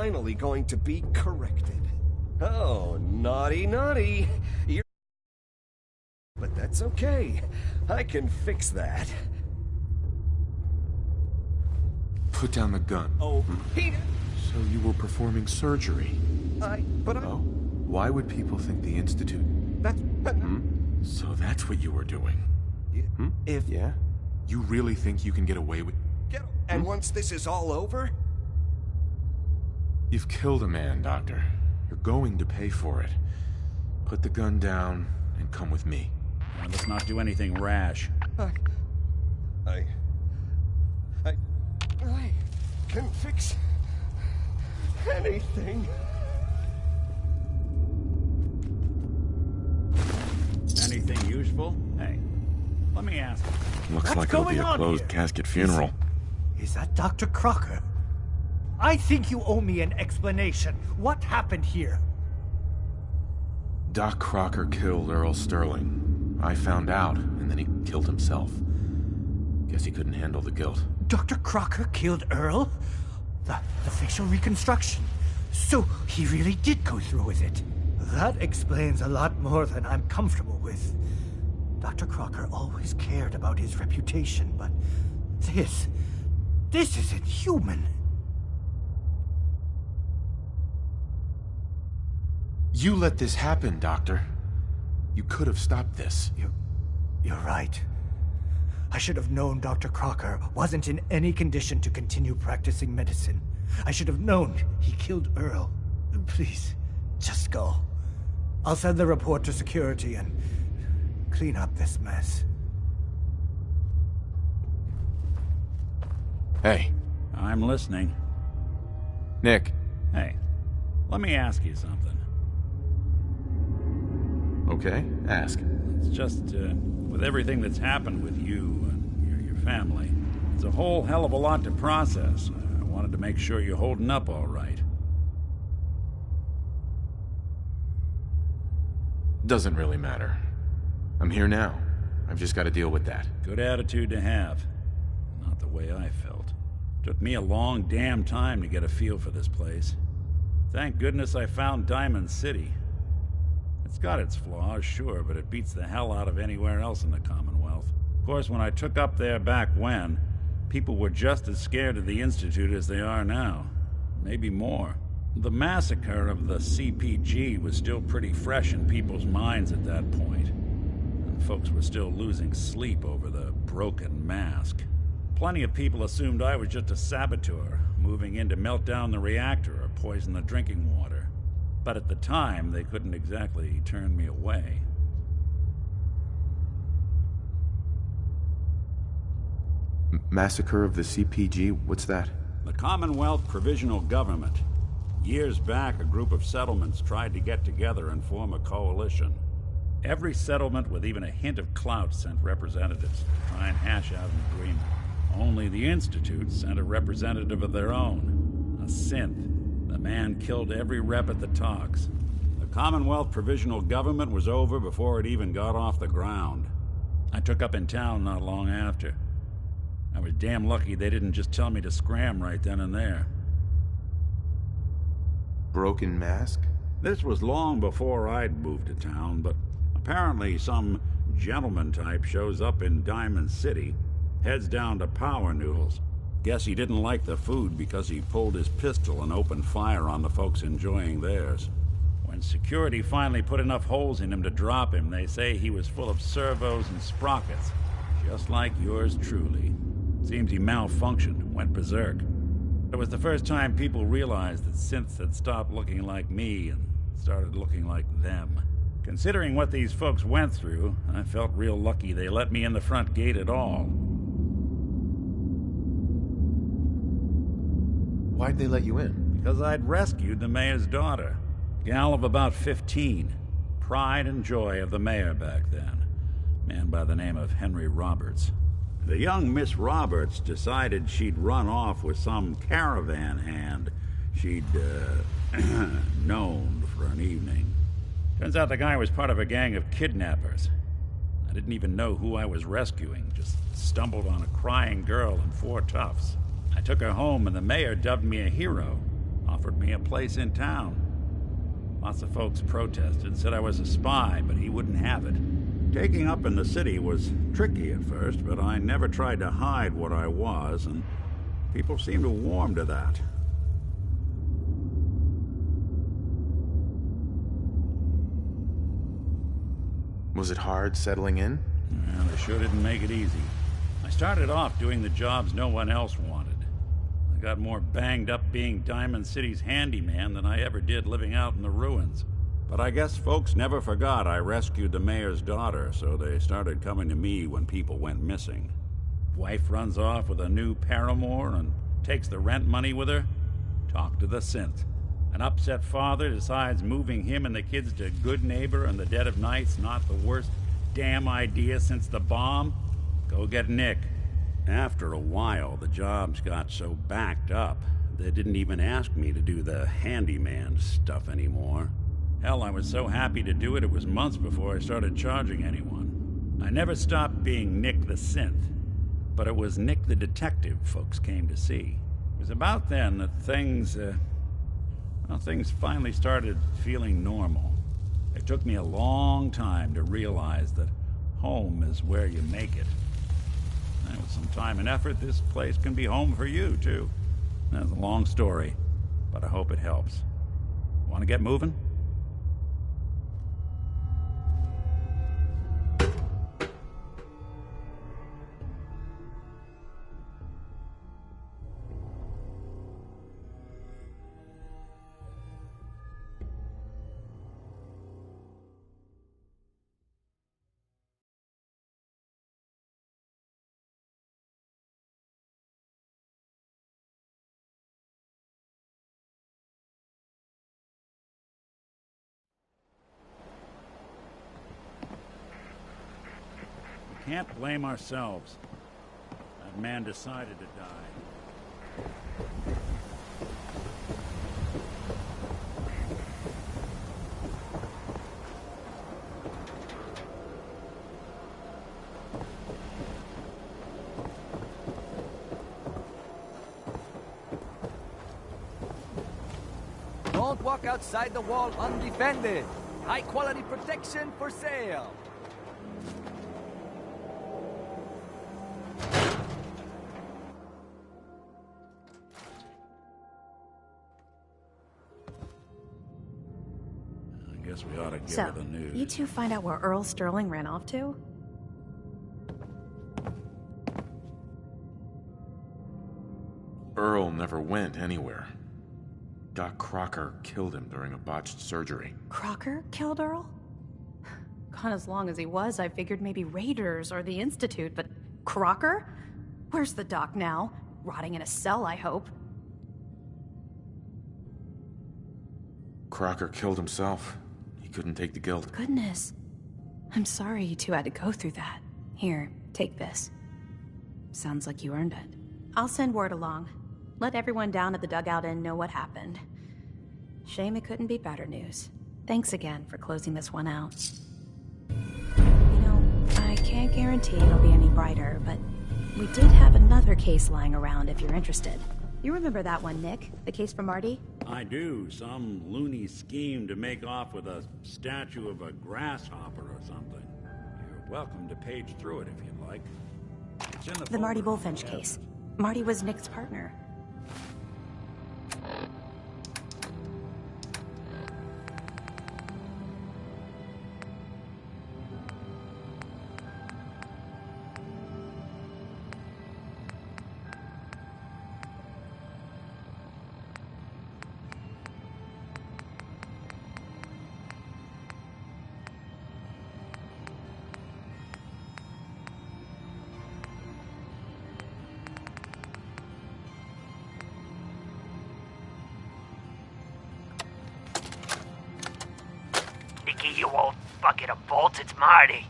finally going to be corrected. Oh, naughty, naughty. But that's okay. I can fix that. Put down the gun. Oh, he... So you were performing surgery? Oh, why would people think the Institute... that's... So that's what you were doing? If... Yeah? You really think you can get away with... And once this is all over... You've killed a man, Doctor. You're going to pay for it. Put the gun down and come with me. Now, let's not do anything rash. I can fix anything. Anything useful? Hey, let me ask you. Looks like it'll be a closed casket funeral. Is that Dr. Crocker? I think you owe me an explanation. What happened here? Doc Crocker killed Earl Sterling. I found out, and then he killed himself. Guess he couldn't handle the guilt. Dr. Crocker killed Earl? The facial reconstruction. So he really did go through with it. That explains a lot more than I'm comfortable with. Dr. Crocker always cared about his reputation, but this isn't human. You let this happen, Doctor. You could have stopped this. You're right. I should have known Dr. Crocker wasn't in any condition to continue practicing medicine. I should have known he killed Earl. Please, just go. I'll send the report to security and clean up this mess. Hey. I'm listening. Nick. Hey, let me ask you something. Okay, ask. It's just, with everything that's happened with you and your family, it's a whole hell of a lot to process. I wanted to make sure you're holding up all right. Doesn't really matter. I'm here now. I've just got to deal with that. Good attitude to have. Not the way I felt. Took me a long damn time to get a feel for this place. Thank goodness I found Diamond City. It's got its flaws, sure, but it beats the hell out of anywhere else in the Commonwealth. Of course, when I took up there back when, people were just as scared of the Institute as they are now. Maybe more. The massacre of the CPG was still pretty fresh in people's minds at that point, and folks were still losing sleep over the broken mask. Plenty of people assumed I was just a saboteur, moving in to melt down the reactor or poison the drinking water. But at the time, they couldn't exactly turn me away. Massacre of the CPG? What's that? The Commonwealth Provisional Government. Years back, a group of settlements tried to get together and form a coalition. Every settlement with even a hint of clout sent representatives to try and hash out an agreement. Only the Institute sent a representative of their own, a synth. The man killed every rep at the talks. The Commonwealth Provisional Government was over before it even got off the ground. I took up in town not long after. I was damn lucky they didn't just tell me to scram right then and there. Broken mask? This was long before I'd moved to town, but apparently some gentleman type shows up in Diamond City, heads down to Power Noodles. Guess he didn't like the food because he pulled his pistol and opened fire on the folks enjoying theirs. When security finally put enough holes in him to drop him, they say he was full of servos and sprockets, just like yours truly. Seems he malfunctioned, went berserk. It was the first time people realized that synths had stopped looking like me and started looking like them. Considering what these folks went through, I felt real lucky they let me in the front gate at all. Why'd they let you in? Because I'd rescued the mayor's daughter. Gal of about 15. Pride and joy of the mayor back then. Man by the name of Henry Roberts. The young Miss Roberts decided she'd run off with some caravan hand she'd, known for an evening. Turns out the guy was part of a gang of kidnappers. I didn't even know who I was rescuing, just stumbled on a crying girl and 4 toughs. I took her home and the mayor dubbed me a hero. offered me a place in town. Lots of folks protested, said I was a spy, but he wouldn't have it. Taking up in the city was tricky at first, but I never tried to hide what I was, and people seemed to warm to that. Was it hard settling in? Well, they sure didn't make it easy. I started off doing the jobs no one else wanted. I got more banged up being Diamond City's handyman than I ever did living out in the ruins. But I guess folks never forgot I rescued the mayor's daughter, so they started coming to me when people went missing. Wife runs off with a new paramour and takes the rent money with her. Talk to the synth. An upset father decides moving him and the kids to Good Neighbor in the dead of night's not the worst damn idea since the bomb. Go get Nick. After a while, the jobs got so backed up, they didn't even ask me to do the handyman stuff anymore. Hell, I was so happy to do it, it was months before I started charging anyone. I never stopped being Nick the synth, but it was Nick the detective folks came to see. It was about then that things finally started feeling normal. It took me a long time to realize that home is where you make it. And with some time and effort, this place can be home for you, too. That's a long story, but I hope it helps. Want to get moving? Can't blame ourselves. That man decided to die. Don't walk outside the wall undefended. High quality protection for sale. Guess we ought to give So, her the news. you two find out where Earl Sterling ran off to? Earl never went anywhere. Doc Crocker killed him during a botched surgery. Crocker killed Earl? Gone as long as he was, I figured maybe Raiders or the Institute, but Crocker? Where's the doc now? Rotting in a cell, I hope. Crocker killed himself. He couldn't take the guilt. Goodness. I'm sorry you two had to go through that. Here, take this. Sounds like you earned it. I'll send word along. Let everyone down at the Dugout Inn know what happened. Shame it couldn't be better news. Thanks again for closing this one out. You know, I can't guarantee it'll be any brighter, but we did have another case lying around if you're interested. You remember that one, Nick? The case from Marty? I do. Some loony scheme to make off with a statue of a grasshopper or something. You're welcome to page through it if you'd like. It's in The Marty folder. Bullfinch case. Marty was Nick's partner. You old bucket of bolts, it's Marty.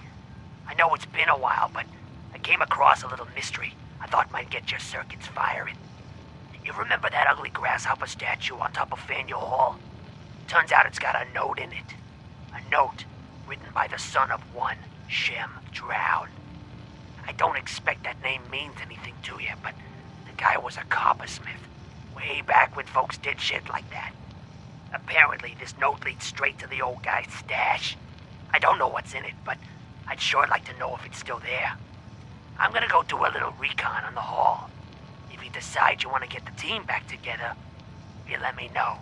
I know it's been a while, but I came across a little mystery I thought might get your circuits firing. You remember that ugly grasshopper statue on top of Faneuil Hall? Turns out it's got a note in it. A note written by the son of one Shem Drown. I don't expect that name means anything to you, but the guy was a coppersmith. way back when folks did shit like that. Apparently, this note leads straight to the old guy's stash. I don't know what's in it, but I'd sure like to know if it's still there. I'm gonna go do a little recon on the hall. If you decide you want to get the team back together, you let me know.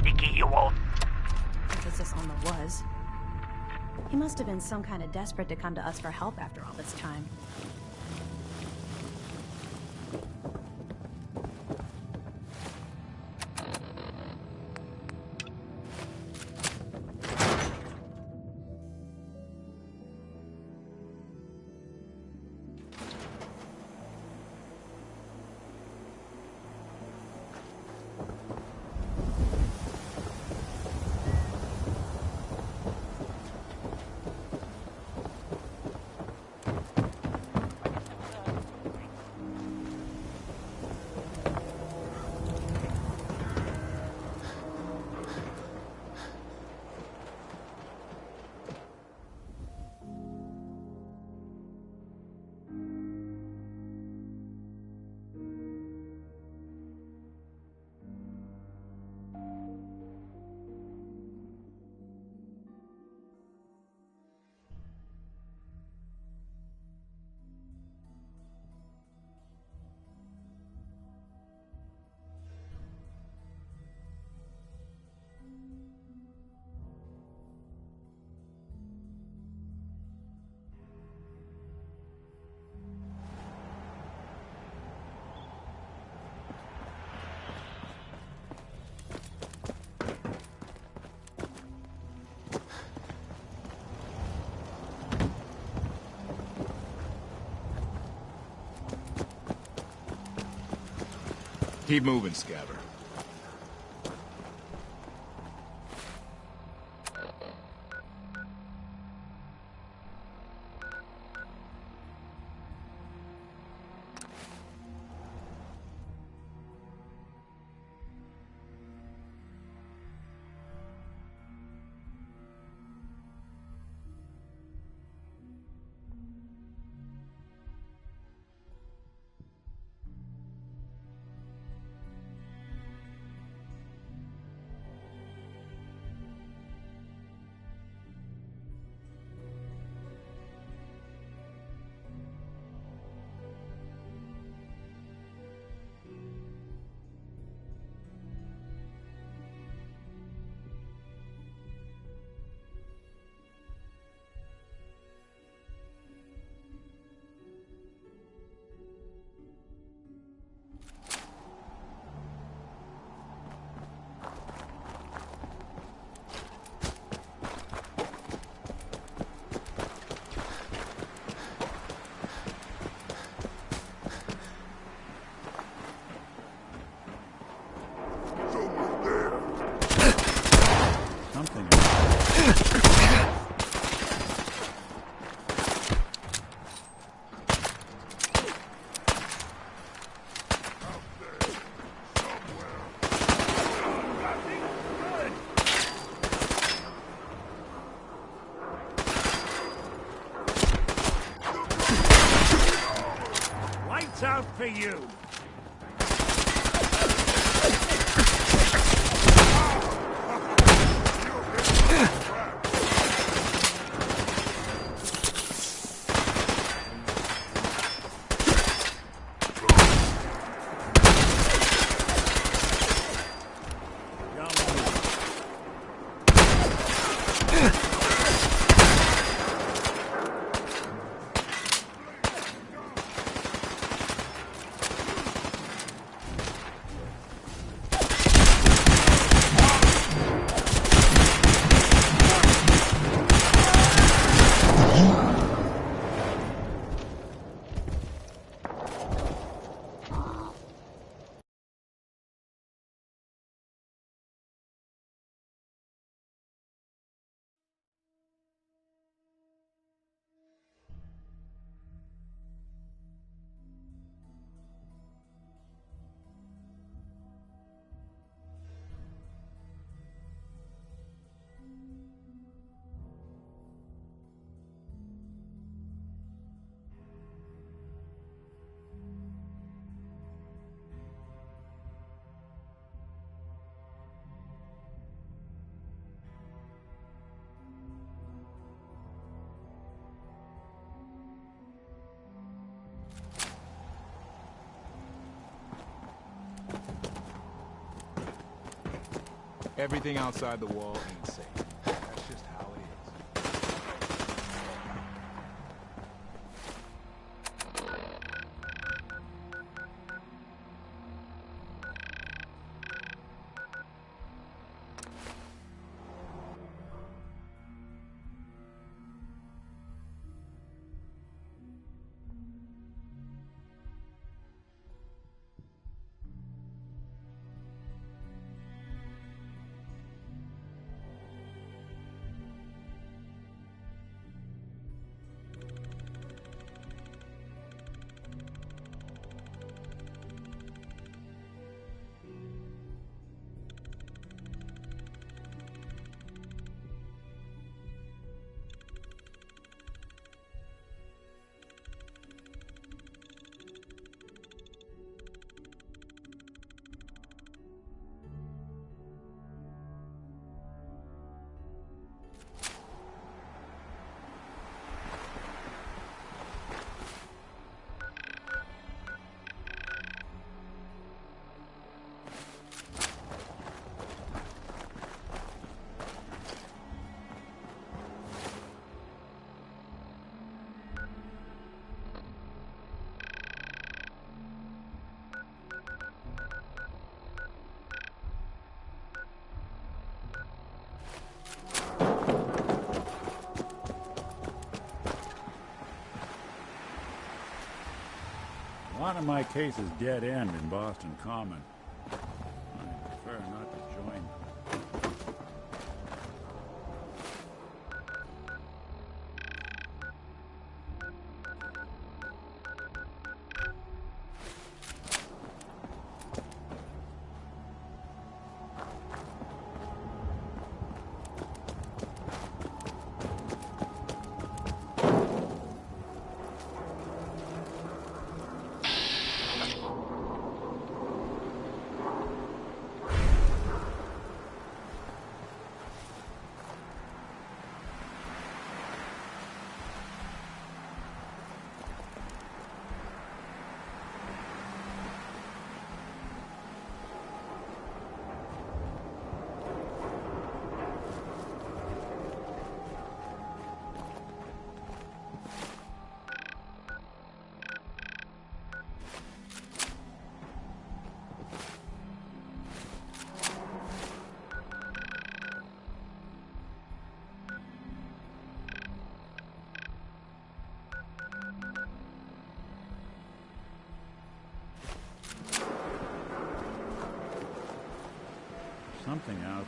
Dickie, you won't. Emphasis on the was. He must have been some kind of desperate to come to us for help after all this time. Keep moving, Scabber. Out for you. Everything outside the wall ain't safe. That's just how it is. A lot of my cases dead end in Boston Common. I prefer not to join them. Something out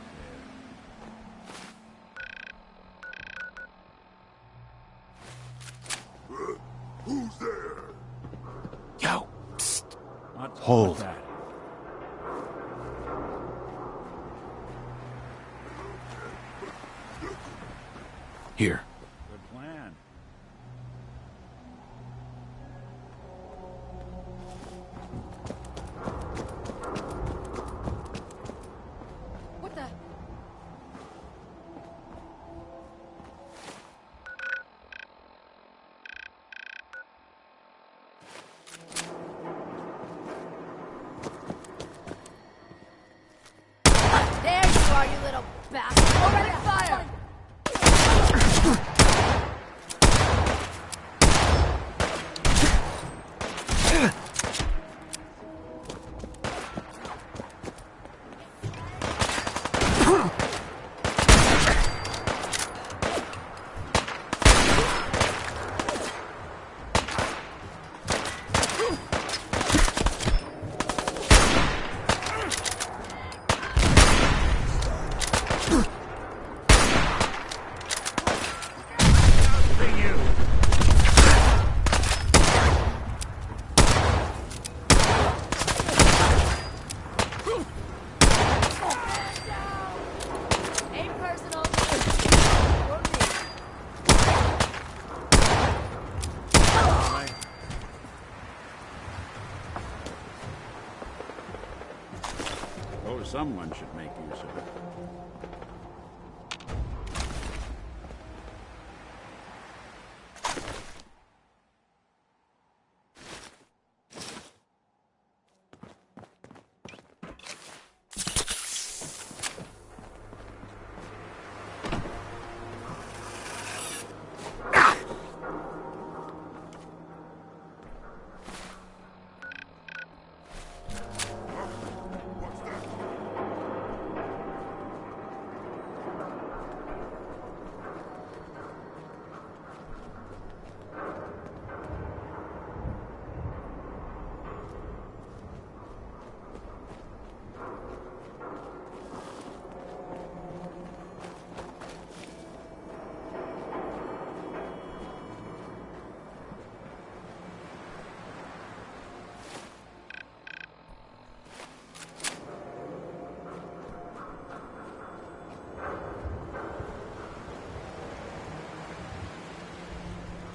there. Who's there? Yo! Psst. What's Hold. that? Here. Good plan. What the? There you are, you little bastard! Already fire! Ain't personal. Oh, someone should make use of it.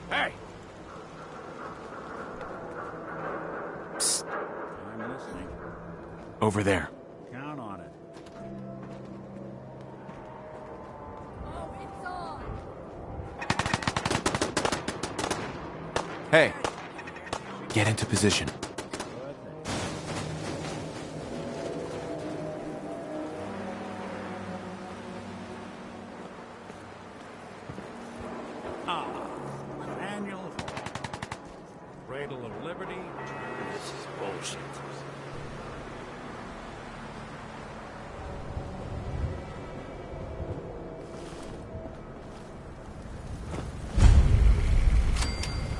Hey! Psst. I'm listening. Over there. Count on it. Oh, it's on. Hey! Get into position. Manual. Cradle of Liberty. This is bullshit.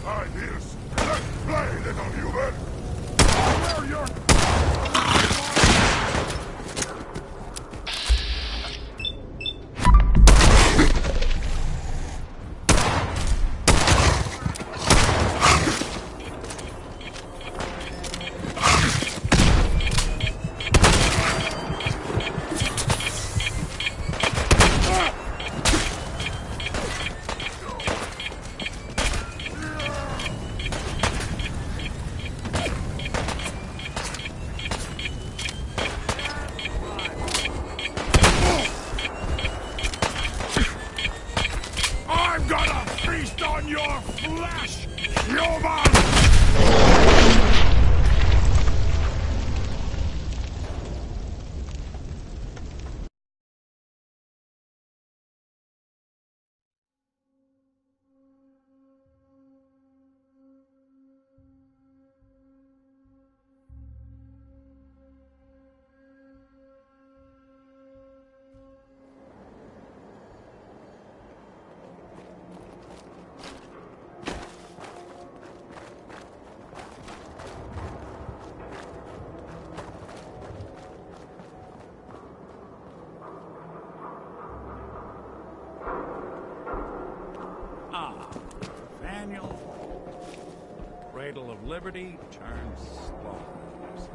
Ideas. Let's play, little human. Where you're... I'm gonna feast on your flesh, human! Manual. Cradle of Liberty turns slaughterhouse.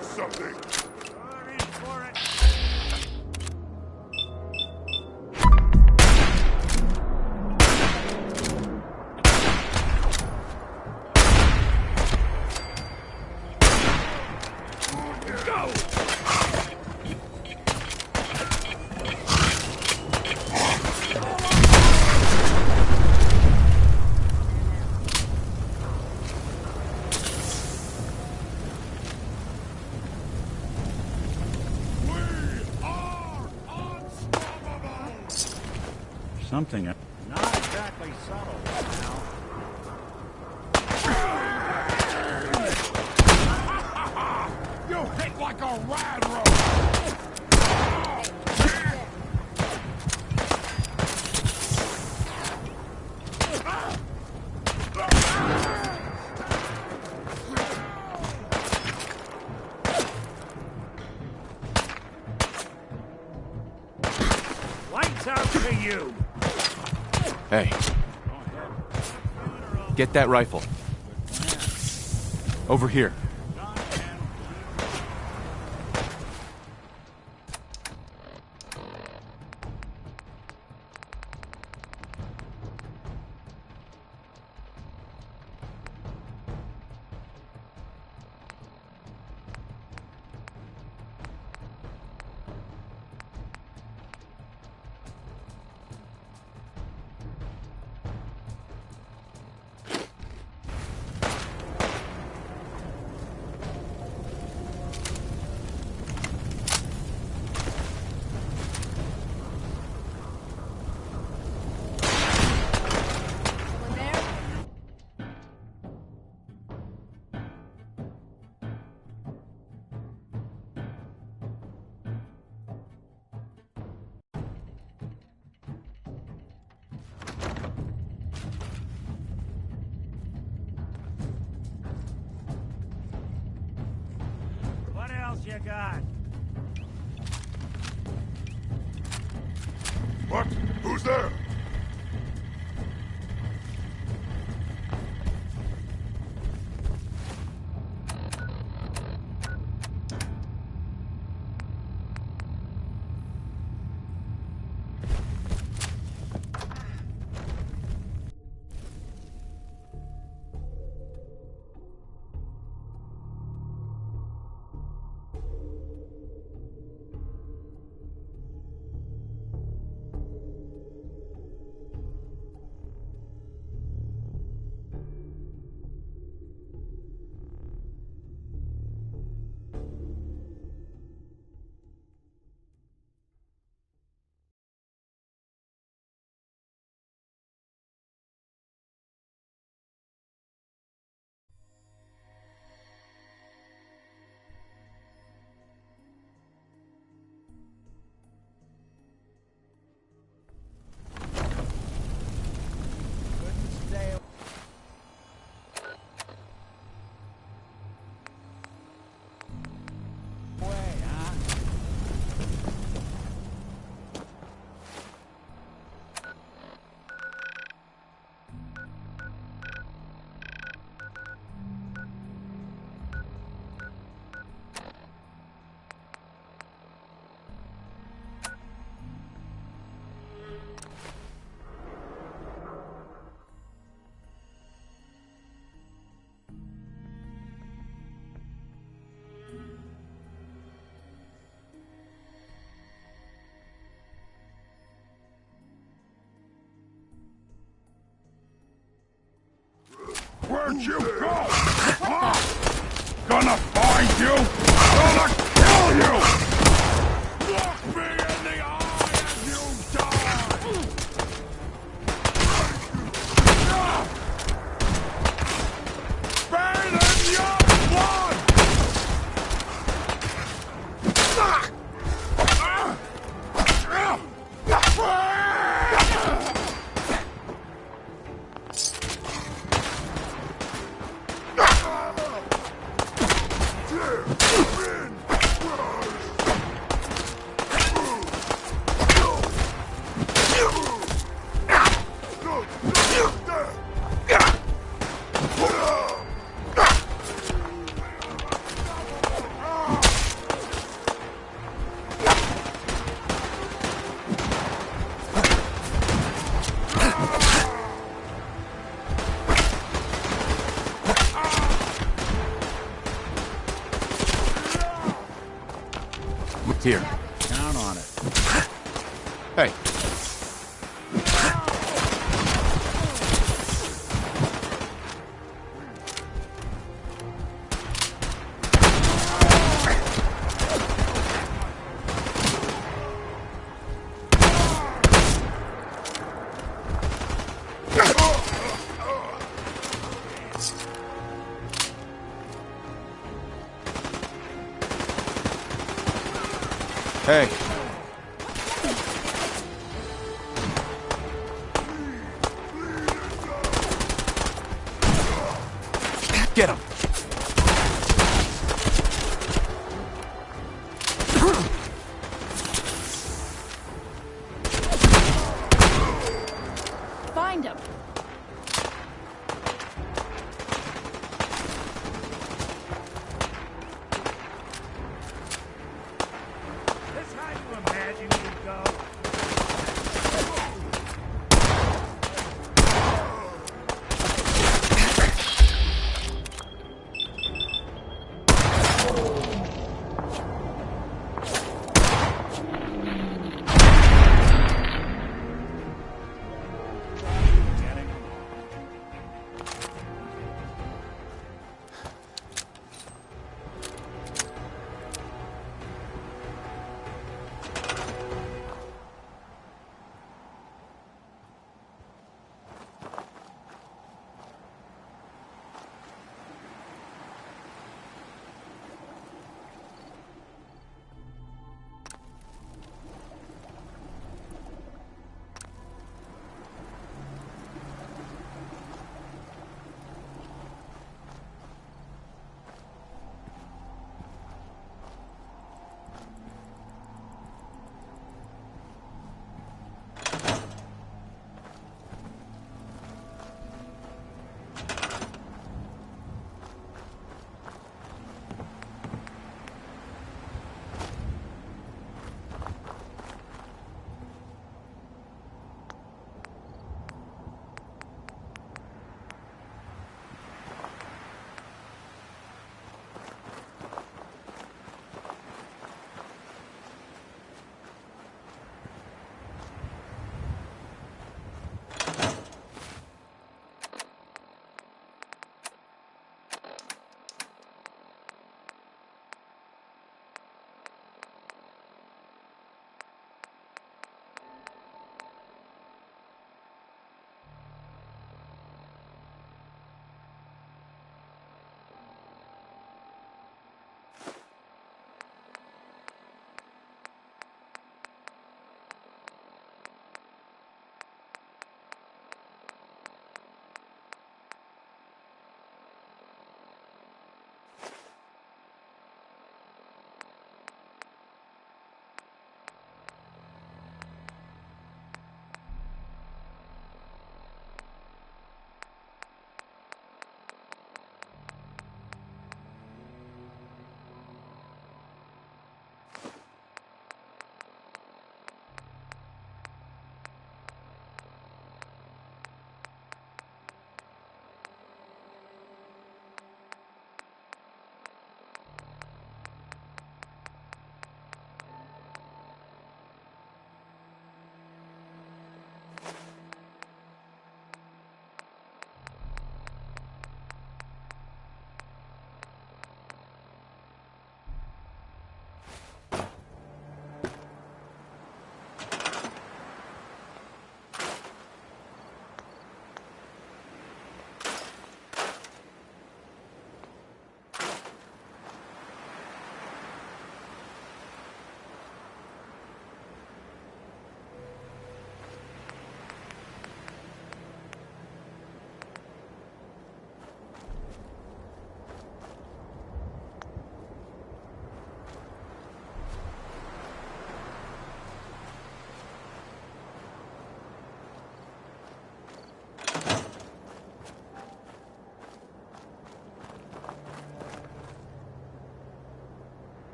Something. Hurry for it. Go! something. Not exactly subtle now. You hit like a rad roll! Lights out to you! Hey. Get that rifle. Over here. What else you got? What? Who's there? Where'd you go? Huh? Gonna find you! Gonna kill you! Look me in the eye as you die! Bathe in your blood! Here. Count on it. Hey. Hey. Get him. Find him. That's how you imagine you go.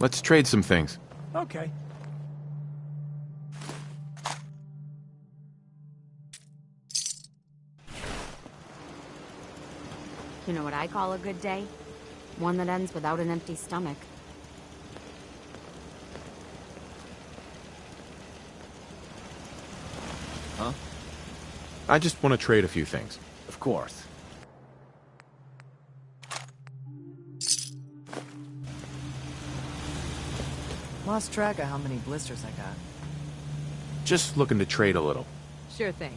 Let's trade some things. Okay. You know what I call a good day? One that ends without an empty stomach. Huh? I just want to trade a few things. Of course. Lost track of how many blisters I got. Just looking to trade a little. Sure thing.